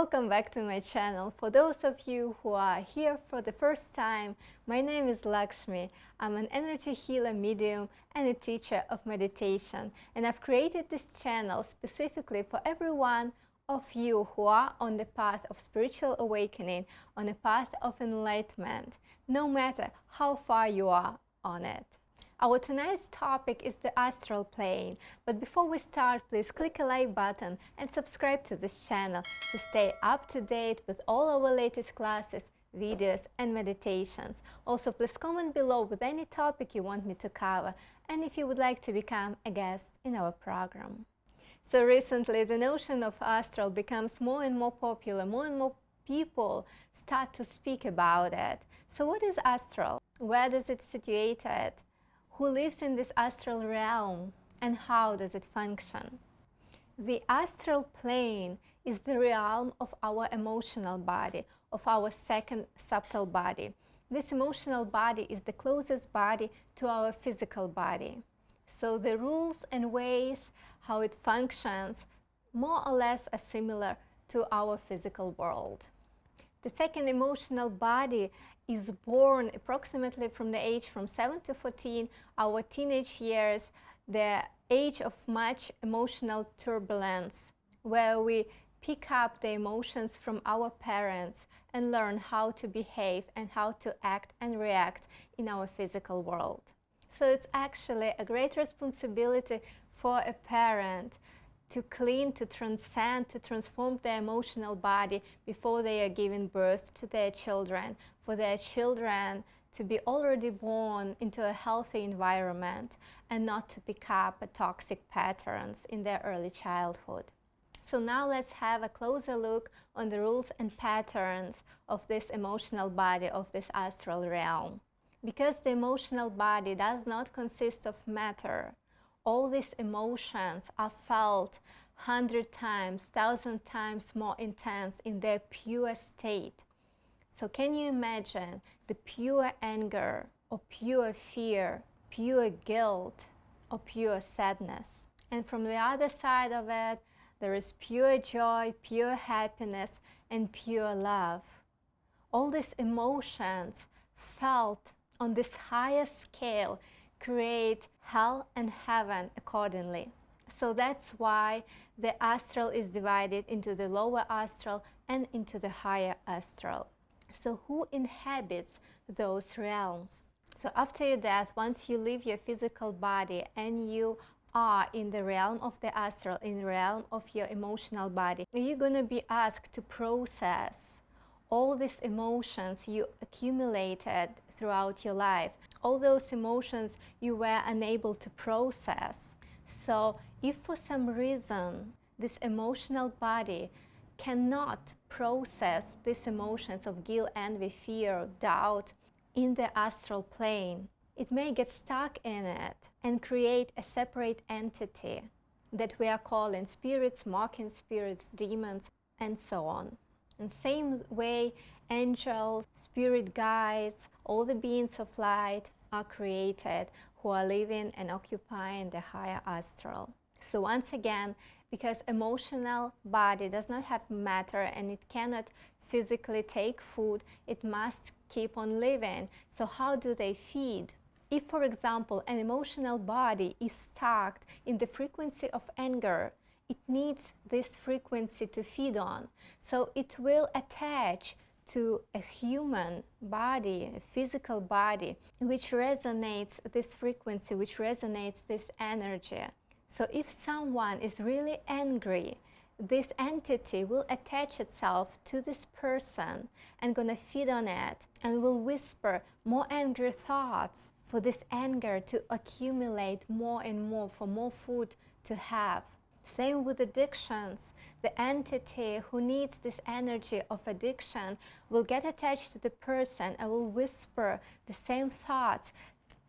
welcome back to my channel. For those of you who are here for the first time, my name is Lakshmi. I'm an energy healer, medium, and a teacher of meditation. And I've created this channel specifically for everyone of you who are on the path of spiritual awakening, on a path of enlightenment, no matter how far you are on it. Our tonight's topic is the astral plane, but before we start, please click a like button and subscribe to this channel to stay up to date with all our latest classes, videos and meditations. Also, please comment below with any topic you want me to cover and if you would like to become a guest in our program. So recently, the notion of astral becomes more and more popular, more and more people start to speak about it. So what is astral? Where does it situate? Who lives in this astral realm and how does it function? The astral plane is the realm of our emotional body, of our second subtle body. This emotional body is the closest body to our physical body. So the rules and ways how it functions more or less are similar to our physical world. The second emotional body is born approximately from the age from 7 to 14, our teenage years, the age of much emotional turbulence, where we pick up the emotions from our parents and learn how to behave and how to act and react in our physical world. So it's actually a great responsibility for a parent to clean, to transcend, to transform their emotional body before they are giving birth to their children, for their children to be already born into a healthy environment and not to pick up toxic patterns in their early childhood. So now let's have a closer look on the rules and patterns of this emotional body, of this astral realm. Because the emotional body does not consist of matter, all these emotions are felt 100 times, 1,000 times more intense in their pure state. So can you imagine the pure anger, or pure fear, pure guilt, or pure sadness? And from the other side of it, there is pure joy, pure happiness, and pure love. All these emotions felt on this higher scale create hell and heaven accordingly. So that's why the astral is divided into the lower astral and into the higher astral. So who inhabits those realms? So after your death, once you leave your physical body and you are in the realm of the astral, in the realm of your emotional body, you're going to be asked to process all these emotions you accumulated throughout your life, all those emotions you were unable to process. So if for some reason this emotional body cannot process these emotions of guilt, envy, fear, doubt in the astral plane, it may get stuck in it and create a separate entity that we are calling spirits, mocking spirits, demons, and so on. And same way, angels, spirit guides, all the beings of light are created who are living and occupying the higher astral. So once again, because emotional body does not have matter and it cannot physically take food, it must keep on living. So how do they feed? If, for example, an emotional body is stuck in the frequency of anger, it needs this frequency to feed on. So it will attach to a human body, a physical body, which resonates this frequency, which resonates this energy. So if someone is really angry, this entity will attach itself to this person and gonna feed on it and will whisper more angry thoughts for this anger to accumulate more and more, for more food to have. Same with addictions. The entity who needs this energy of addiction will get attached to the person and will whisper the same thoughts,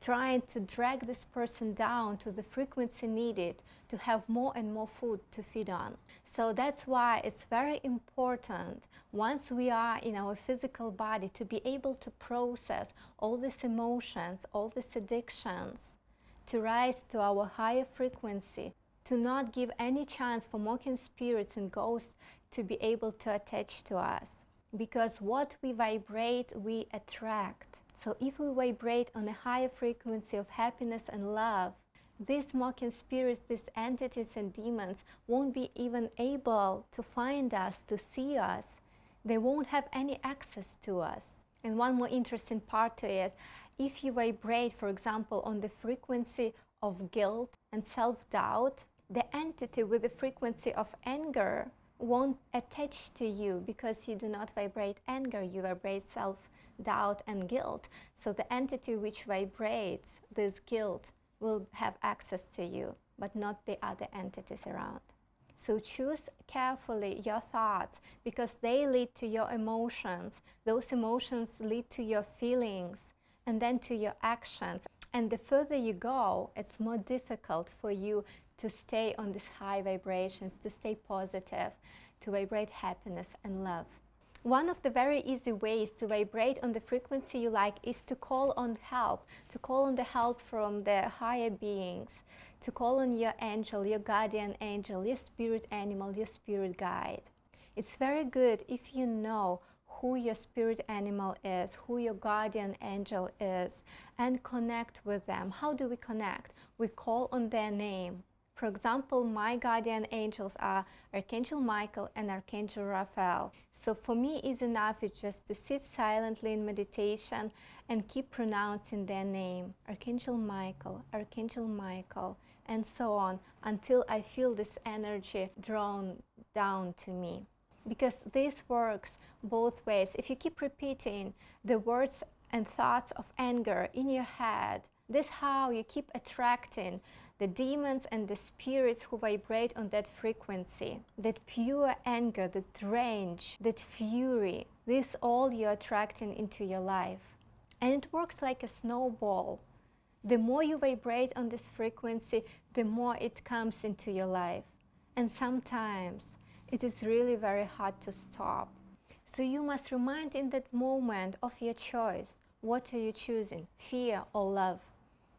trying to drag this person down to the frequency needed to have more and more food to feed on. So that's why it's very important, once we are in our physical body, to be able to process all these emotions, all these addictions, to rise to our higher frequency, to not give any chance for mocking spirits and ghosts to be able to attach to us. Because what we vibrate, we attract. So if we vibrate on a higher frequency of happiness and love, these mocking spirits, these entities and demons won't be even able to find us, to see us. They won't have any access to us. And one more interesting part to it, if you vibrate, for example, on the frequency of guilt and self-doubt, the entity with the frequency of anger won't attach to you because you do not vibrate anger, you vibrate self-doubt and guilt. So the entity which vibrates this guilt will have access to you, but not the other entities around. So choose carefully your thoughts, because they lead to your emotions. Those emotions lead to your feelings and then to your actions. And the further you go, it's more difficult for you to stay on these high vibrations, to stay positive, to vibrate happiness and love. One of the very easy ways to vibrate on the frequency you like is to call on help, to call on the help from the higher beings, to call on your angel, your guardian angel, your spirit animal, your spirit guide. It's very good if you know who your spirit animal is, who your guardian angel is, and connect with them. How do we connect? We call on their name. For example, my guardian angels are Archangel Michael and Archangel Raphael. So for me, it's enough just to sit silently in meditation and keep pronouncing their name, Archangel Michael, and so on, until I feel this energy drawn down to me. Because this works both ways. If you keep repeating the words and thoughts of anger in your head, this is how you keep attracting the demons and the spirits who vibrate on that frequency, that pure anger, that rage, that fury. This all you're attracting into your life. And it works like a snowball. The more you vibrate on this frequency, the more it comes into your life. And sometimes it is really very hard to stop. So you must remind in that moment of your choice. What are you choosing? Fear or love?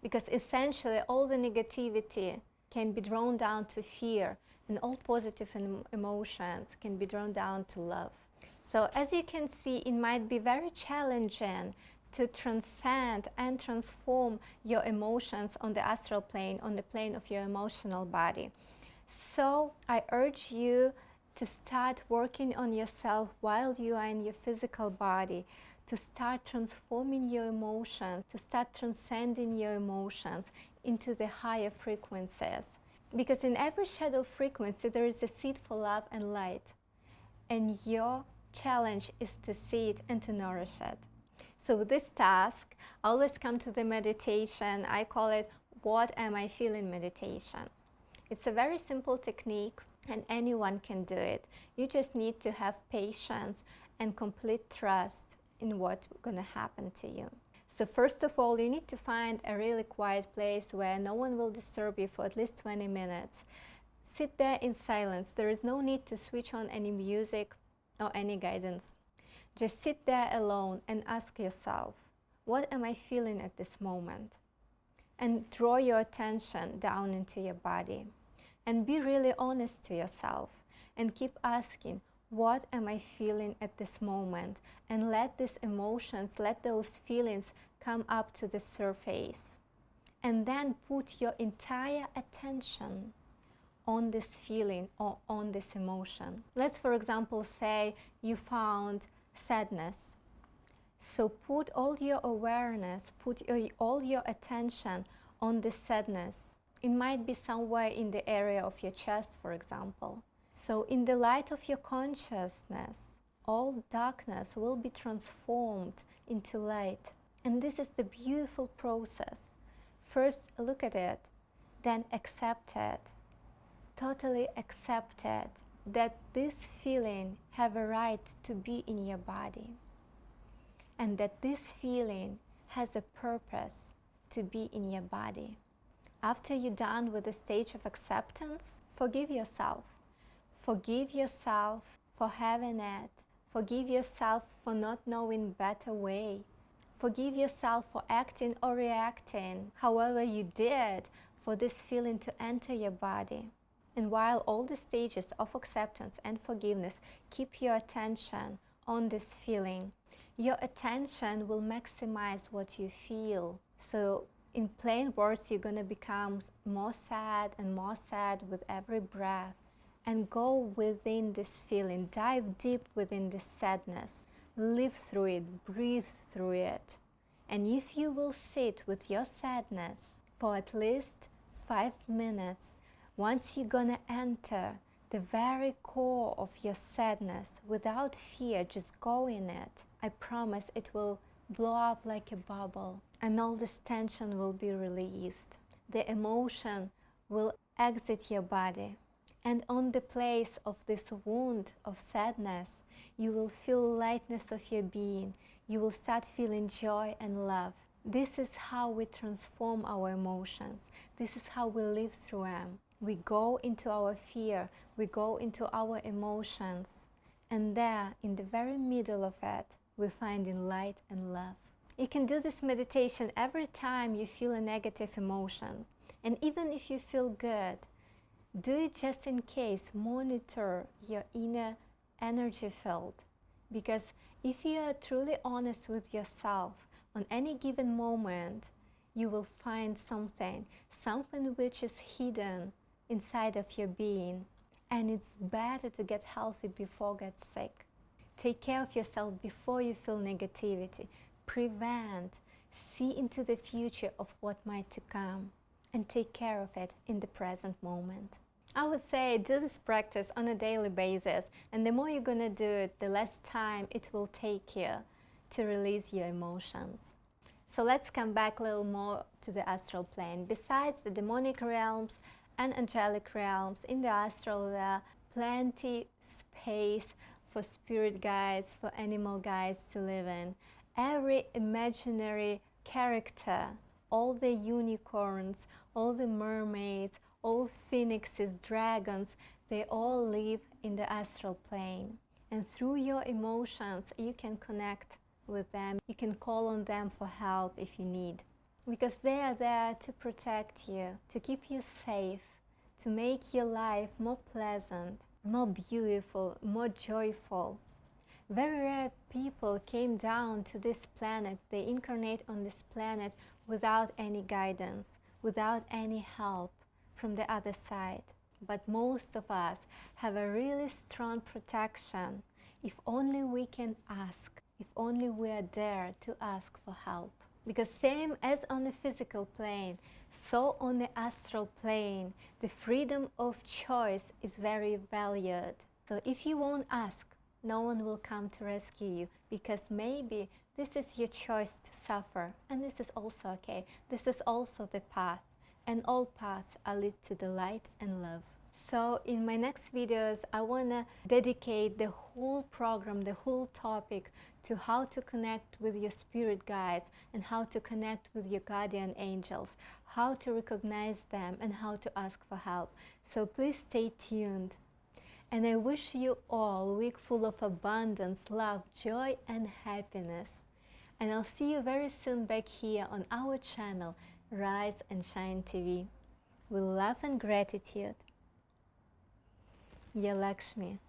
Because essentially all the negativity can be drawn down to fear, and all positive emotions can be drawn down to love. So as you can see, it might be very challenging to transcend and transform your emotions on the astral plane, on the plane of your emotional body. So I urge you to start working on yourself while you are in your physical body, to start transforming your emotions, to start transcending your emotions into the higher frequencies. Because in every shadow frequency, there is a seed for love and light. And your challenge is to see it and to nourish it. So with this task, I always come to the meditation. I call it, what am I feeling meditation? It's a very simple technique and anyone can do it. You just need to have patience and complete trust in what's going to happen to you. So first of all, you need to find a really quiet place where no one will disturb you for at least 20 minutes. Sit there in silence. There is no need to switch on any music or any guidance. Just sit there alone and ask yourself, what am I feeling at this moment? And draw your attention down into your body. And be really honest to yourself and keep asking, what am I feeling at this moment? And let these emotions, let those feelings come up to the surface. And then put your entire attention on this feeling or on this emotion. Let's, for example, say you found sadness. So put all your awareness, all your attention on this sadness. It might be somewhere in the area of your chest, for example. So in the light of your consciousness, all darkness will be transformed into light. And this is the beautiful process. First look at it, then accept it. Totally accept it, that this feeling have a right to be in your body. And that this feeling has a purpose to be in your body. After you're done with the stage of acceptance, forgive yourself. Forgive yourself for having it. Forgive yourself for not knowing better way. Forgive yourself for acting or reacting however you did for this feeling to enter your body. And while all the stages of acceptance and forgiveness, keep your attention on this feeling. Your attention will maximize what you feel. So in plain words, you're going to become more sad and more sad with every breath. And go within this feeling, dive deep within this sadness. Live through it, breathe through it. And if you will sit with your sadness for at least 5 minutes, once you're gonna enter the very core of your sadness without fear, just go in it, I promise it will blow up like a bubble and all this tension will be released. The emotion will exit your body. And on the place of this wound of sadness, you will feel lightness of your being. You will start feeling joy and love. This is how we transform our emotions. This is how we live through them. We go into our fear. We go into our emotions. And there, in the very middle of it, we find in light and love. You can do this meditation every time you feel a negative emotion. And even if you feel good, do it just in case. Monitor your inner energy field. Because if you are truly honest with yourself, on any given moment, you will find something which is hidden inside of your being. And it's better to get healthy before get sick. Take care of yourself before you feel negativity. Prevent. See into the future of what might to come. And take care of it in the present moment. I would say do this practice on a daily basis, and the more you're gonna do it, the less time it will take you to release your emotions. So let's come back a little more to the astral plane. Besides the demonic realms and angelic realms, in the astral there are plenty space for spirit guides, for animal guides to live in. Every imaginary character, all the unicorns, all the mermaids, all phoenixes, dragons, they all live in the astral plane. And through your emotions, you can connect with them. You can call on them for help if you need. Because they are there to protect you, to keep you safe, to make your life more pleasant, more beautiful, more joyful. Very rare people came down to this planet. They incarnate on this planet without any guidance, without any help from the other side. But most of us have a really strong protection if only we can ask, if only we are there to ask for help. Because same as on the physical plane, so on the astral plane, the freedom of choice is very valued. So if you won't ask, no one will come to rescue you, because maybe this is your choice to suffer, and this is also okay. This is also the path. And all paths are lead to the light and love. So in my next videos, I want to dedicate the whole program, the whole topic to how to connect with your spirit guides and how to connect with your guardian angels, how to recognize them and how to ask for help. So please stay tuned. And I wish you all a week full of abundance, love, joy and happiness. And I'll see you very soon back here on our channel, Rise and Shine TV. With love and gratitude, your Lakshmi.